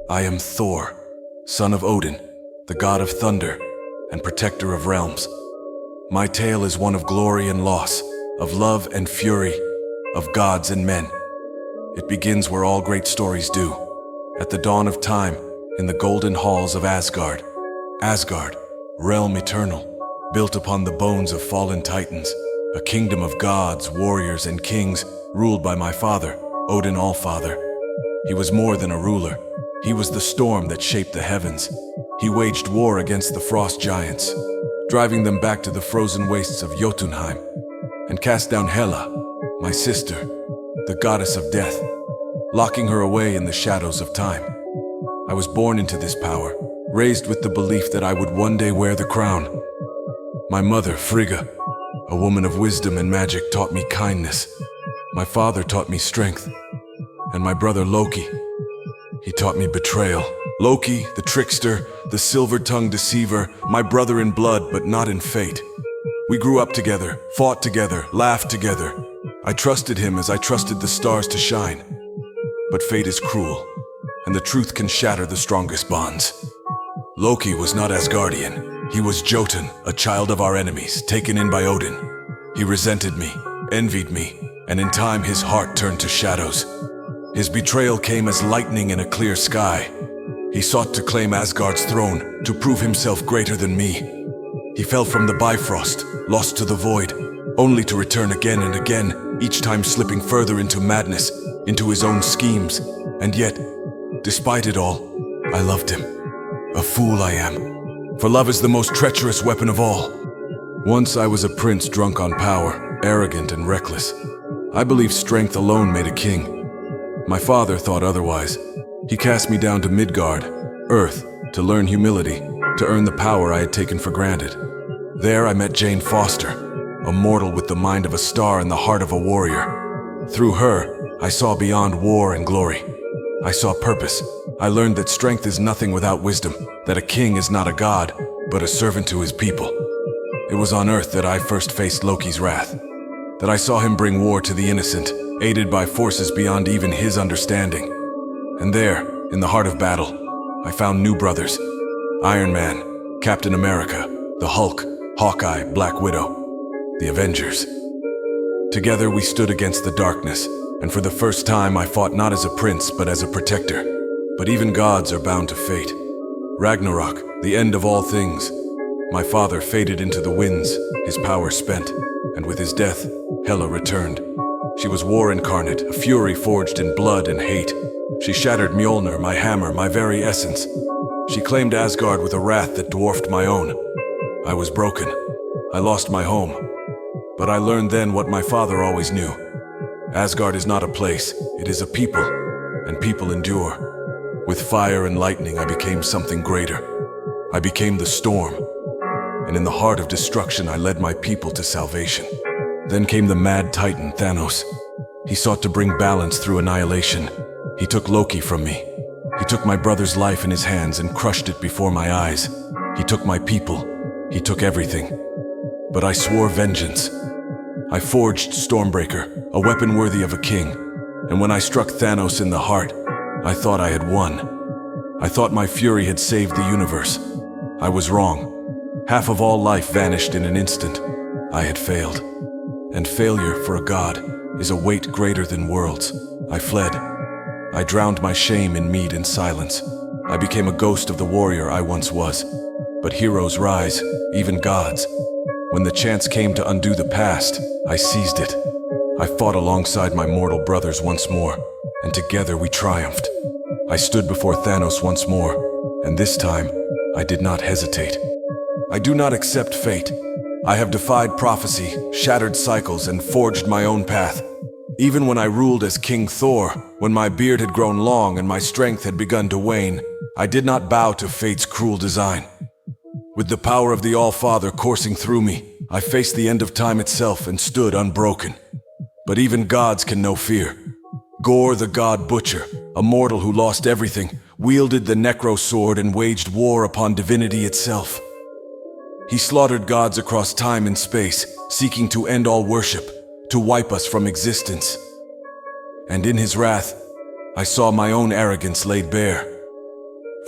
I am Thor, son of Odin, the god of thunder and protector of realms. My tale is one of glory and loss, of love and fury, of gods and men. It begins where all great stories do, at the dawn of time, in the golden halls of Asgard. Asgard, realm eternal, built upon the bones of fallen titans, a kingdom of gods, warriors, and kings, ruled by my father, Odin Allfather. He was more than a ruler. He was the storm that shaped the heavens. He waged war against the frost giants, driving them back to the frozen wastes of Jotunheim, and cast down Hela, my sister, the goddess of death, locking her away in the shadows of time. I was born into this power, raised with the belief that I would one day wear the crown. My mother, Frigga, a woman of wisdom and magic, taught me kindness. My father taught me strength, and my brother Loki, he taught me betrayal. Loki, the trickster, the silver-tongued deceiver, my brother in blood but not in fate. We grew up together, fought together, laughed together. I trusted him as I trusted the stars to shine. But fate is cruel, and the truth can shatter the strongest bonds. Loki was not Asgardian. He was Jotun, a child of our enemies, taken in by Odin. He resented me, envied me, and in time his heart turned to shadows. His betrayal came as lightning in a clear sky. He sought to claim Asgard's throne, to prove himself greater than me. He fell from the Bifrost, lost to the void, only to return again and again, each time slipping further into madness, into his own schemes. And yet, despite it all, I loved him. A fool I am, for love is the most treacherous weapon of all. Once I was a prince drunk on power, arrogant and reckless. I believed strength alone made a king. My father thought otherwise. He cast me down to Midgard, Earth, to learn humility, to earn the power I had taken for granted. There I met Jane Foster, a mortal with the mind of a star and the heart of a warrior. Through her, I saw beyond war and glory. I saw purpose. I learned that strength is nothing without wisdom, that a king is not a god, but a servant to his people. It was on Earth that I first faced Loki's wrath, that I saw him bring war to the innocent, aided by forces beyond even his understanding. And there, in the heart of battle, I found new brothers. Iron Man, Captain America, the Hulk, Hawkeye, Black Widow, the Avengers. Together we stood against the darkness, and for the first time I fought not as a prince but as a protector. But even gods are bound to fate. Ragnarok, the end of all things. My father faded into the winds, his power spent, and with his death, Hela returned. She was war incarnate, a fury forged in blood and hate. She shattered Mjolnir, my hammer, my very essence. She claimed Asgard with a wrath that dwarfed my own. I was broken. I lost my home. But I learned then what my father always knew. Asgard is not a place, it is a people, and people endure. With fire and lightning I became something greater. I became the storm, and in the heart of destruction I led my people to salvation. Then came the mad titan Thanos. He sought to bring balance through annihilation. He took Loki from me. He took my brother's life in his hands and crushed it before my eyes. He took my people. He took everything. But I swore vengeance. I forged Stormbreaker, a weapon worthy of a king. And when I struck Thanos in the heart, I thought I had won. I thought my fury had saved the universe. I was wrong. Half of all life vanished in an instant. I had failed. And failure for a god is a weight greater than worlds. I fled. I drowned my shame in mead and silence. I became a ghost of the warrior I once was. But heroes rise, even gods. When the chance came to undo the past, I seized it. I fought alongside my mortal brothers once more, and together we triumphed. I stood before Thanos once more, and this time, I did not hesitate. I do not accept fate. I have defied prophecy, shattered cycles, and forged my own path. Even when I ruled as King Thor, when my beard had grown long and my strength had begun to wane, I did not bow to fate's cruel design. With the power of the All-Father coursing through me, I faced the end of time itself and stood unbroken. But even gods can know fear. Gorr the God Butcher, a mortal who lost everything, wielded the Necro Sword and waged war upon divinity itself. He slaughtered gods across time and space, seeking to end all worship, to wipe us from existence. And in his wrath, I saw my own arrogance laid bare.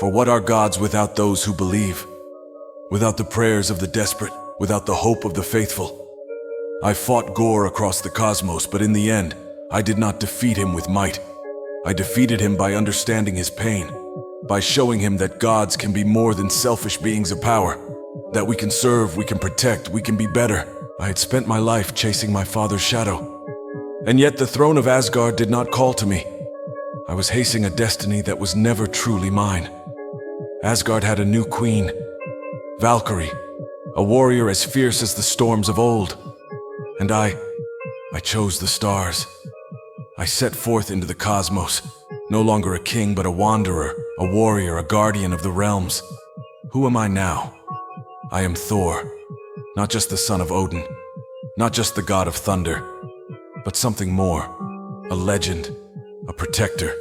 For what are gods without those who believe? Without the prayers of the desperate, without the hope of the faithful? I fought Gorr across the cosmos, but in the end, I did not defeat him with might. I defeated him by understanding his pain, by showing him that gods can be more than selfish beings of power, that we can serve, we can protect, we can be better. I had spent my life chasing my father's shadow, and yet the throne of Asgard did not call to me. I was hasting a destiny that was never truly mine. Asgard had a new queen, Valkyrie, a warrior as fierce as the storms of old. And I chose the stars. I set forth into the cosmos, no longer a king but a wanderer, a warrior, a guardian of the realms. Who am I now? I am Thor, not just the son of Odin, not just the god of thunder, but something more, a legend, a protector,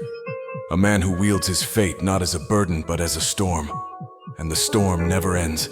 a man who wields his fate not as a burden but as a storm, and the storm never ends.